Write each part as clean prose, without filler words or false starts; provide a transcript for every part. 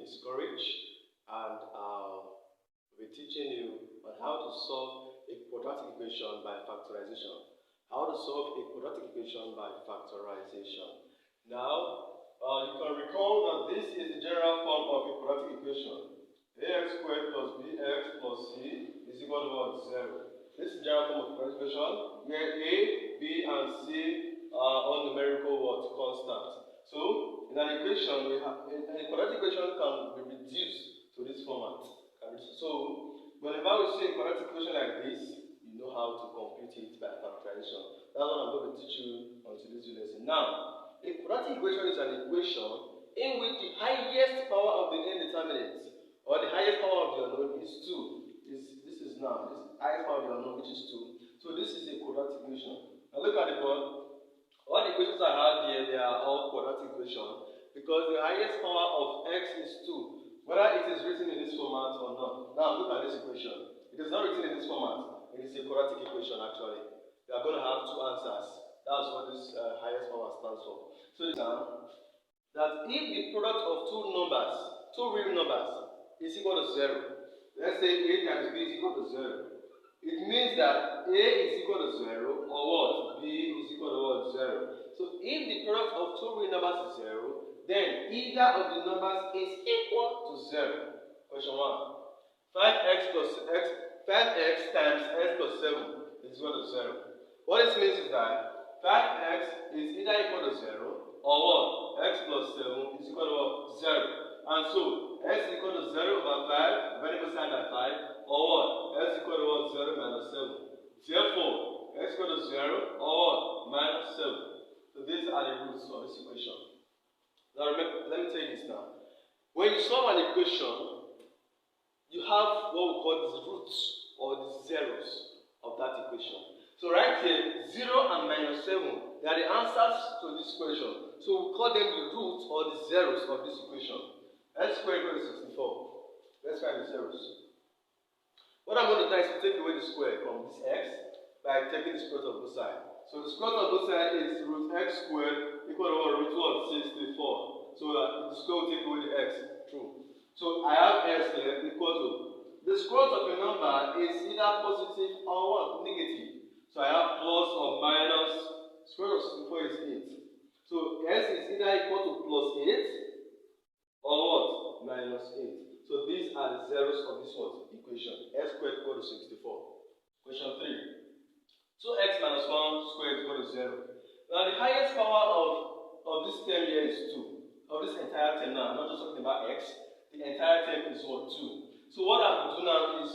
is Courage, and I'll be teaching you on how to solve a quadratic equation by factorization. How to solve a quadratic equation by factorization. Now, you can recall that this is the general form of a quadratic equation. Ax squared plus bx plus c is equal to what? 0. This is the general form of quadratic equation where a, b, and c are all numerical constants. So, in an equation, a quadratic equation can be reduced to this format. So, whenever we see a quadratic equation like this, you know how to compute it by factorization. That's what I'm going to teach you on today's lesson. Now, a quadratic equation is an equation in which the highest power of the indeterminate or the highest power of the unknown is 2. This is highest power of the unknown, which is 2. So this is a quadratic equation. Now look at the board. All the equations I have here, they are all quadratic equations because the highest power of x is 2, whether it is written in this format or not. Now look at this equation. It is not written in this format. It is a quadratic equation actually. We are going to have two answers. That's what this highest power stands for. So that if the product of two real numbers, is equal to 0, let's say a times b is equal to 0. It means that a is equal to 0 or what? B is equal to what? 0. So if the product of two real numbers is 0, then either of the numbers is equal to 0. Question 1. 5x times x plus 7 is equal to 0. What this means is that 5x is either equal to 0 or what? X plus 7 is equal to what? 0. And so x is equal to 0 over 5 divided by 5 or what? X equal to what? 0 minus 7. Therefore, x equal to 0 or what? Minus 7. So these are the roots of this equation. Now remember, let me tell you this now. When you solve an equation, you have what we call the roots or the zeros of that equation. So right here, 0 and minus 7, they are the answers to this equation. So we call them the roots or the zeros of this equation. X squared equals 64. Let's find the zeros. What I'm going to try is to take away the square from this x by taking the square root of both sides. So the square root of both sides is root x squared equal to what? Root of 64. So the square will take away the x. True. So I have x here equal to the square root of a number is either positive or what? Negative. So I have plus or minus. Square root of 64 is 8. So x is either equal to plus 8 or what? Minus 8. So these are the zeros of this equation. X squared equal to 64. Question 3. 2x minus 1 squared equal to 0. Now the highest power of this term here is 2. Of this entire term now, I'm not just talking about x. The entire term is what? 2. So what I will do now is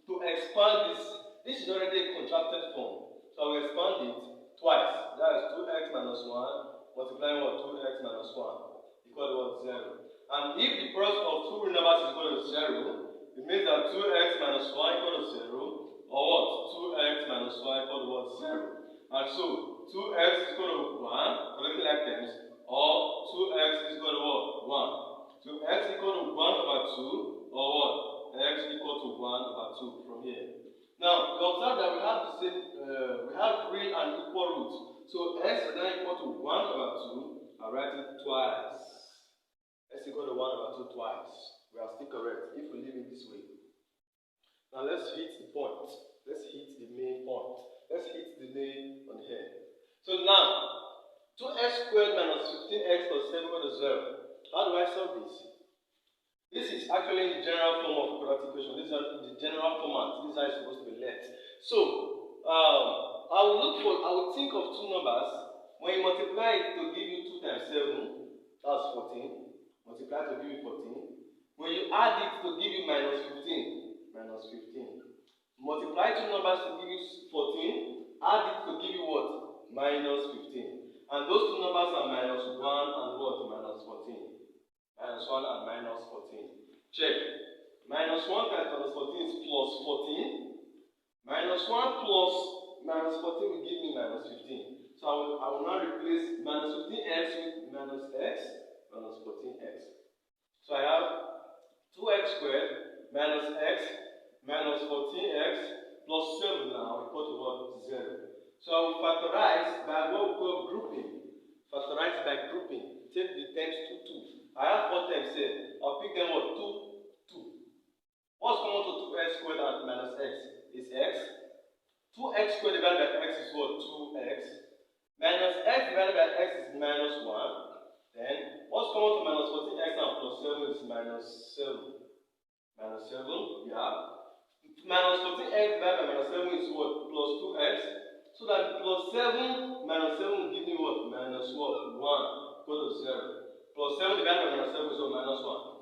to expand this. This is already a contracted form. So I will expand it twice. That is 2x minus 1 multiplying what? 2x minus 1 equal to what? 0. And if the product of two real numbers is equal to 0, it means that 2x minus 1 equal to 0, or what? 2x minus 1 equal to what? 0. And so 2x is equal to 1, collecting like terms, or 2x is equal to what? 1. So x equal to 1 over 2, or what? X equal to 1 over 2 from here. Now, you observe that we have the same, we have real and equal roots. So x is now equal to 1 over 2, I write it twice. X equal to 1 over 2 twice. We are still correct if we leave it this way. Now let's hit the point. Let's hit the main point. Let's hit the main on here. So now, 2x squared minus 15x plus 7 equal to 0. How do I solve this? This is actually the general form of quadratic equation. This is the general format. This is how it's supposed to be left. So, I will think of two numbers. When you multiply it to give you 2 times 7, that's 14. Multiply to give you 14. When you add it to give you minus 15. Multiply two numbers to give you 14. Add it to give you what? Minus 15. And those two numbers are minus 1 and what? Minus 14. Minus 1 and minus 14. Check. Minus 1 times minus 14 is plus 14. Minus 1 plus minus 14 will give me minus 15. So I will now replace minus 15x with minus x. Minus 14x. So I have 2x squared minus x minus 14x plus 7 now equal to what? 0. So I will factorize by what we call grouping. Factorize by grouping. Take the terms 2, 2. I have 4 terms here. I'll pick them what? x is x. 2x squared divided by x is what? 2x. Minus x divided by x is minus 1. Then, what's common to minus 14x and plus 7 is minus 7. Minus 7, yeah. Minus 14x divided by minus 7 is what? Plus 2x. So that plus 7 minus 7 will give me what? Minus what? 1. Go to 0. Plus 7 divided by minus 7 is what? Minus 1.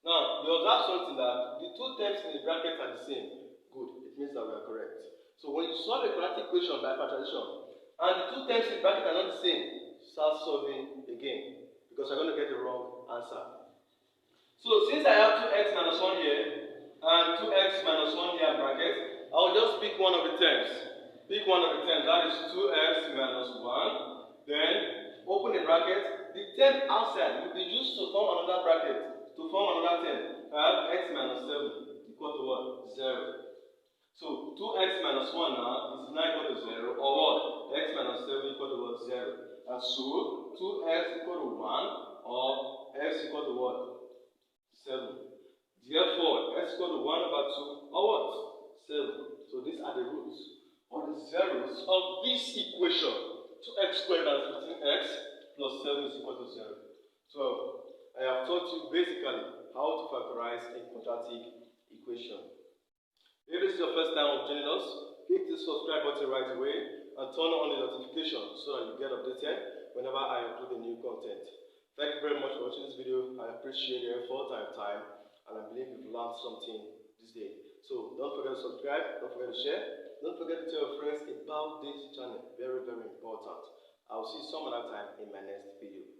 Now, you observe something that the two terms in the bracket are the same. Good. It means that we are correct. So when you solve a quadratic equation by factorization, and the two terms in the bracket are not the same, start solving again. Because you're going to get the wrong answer. So since I have 2x minus 1 here, and 2x minus 1 here in bracket, I'll just pick one of the terms. Pick one of the terms, that is 2x minus 1. Then, open the bracket. The term outside will be used to form another bracket, to form another term. I have x minus 7 equal to what? 0. So, 2x minus 1 now is now equal to 0, or what? X minus 7 equal to what? 0. And so, 2x equal to 1, or x equal to what? 7. Therefore, x equal to 1 over 2, or what? 7. So, these are the roots, or the zeros of this equation. 2x squared minus 15x plus 7 is equal to 0. So, I have taught you basically how to factorize a quadratic equation. If this is your first time of joining us, click the subscribe button right away and turn on the notification so that you get updated whenever I upload a new content. Thank you very much for watching this video. I appreciate your effort and time, and I believe you've learned something this day. So don't forget to subscribe, don't forget to share, don't forget to tell your friends about this channel. Very, very important. I'll see you some other time in my next video.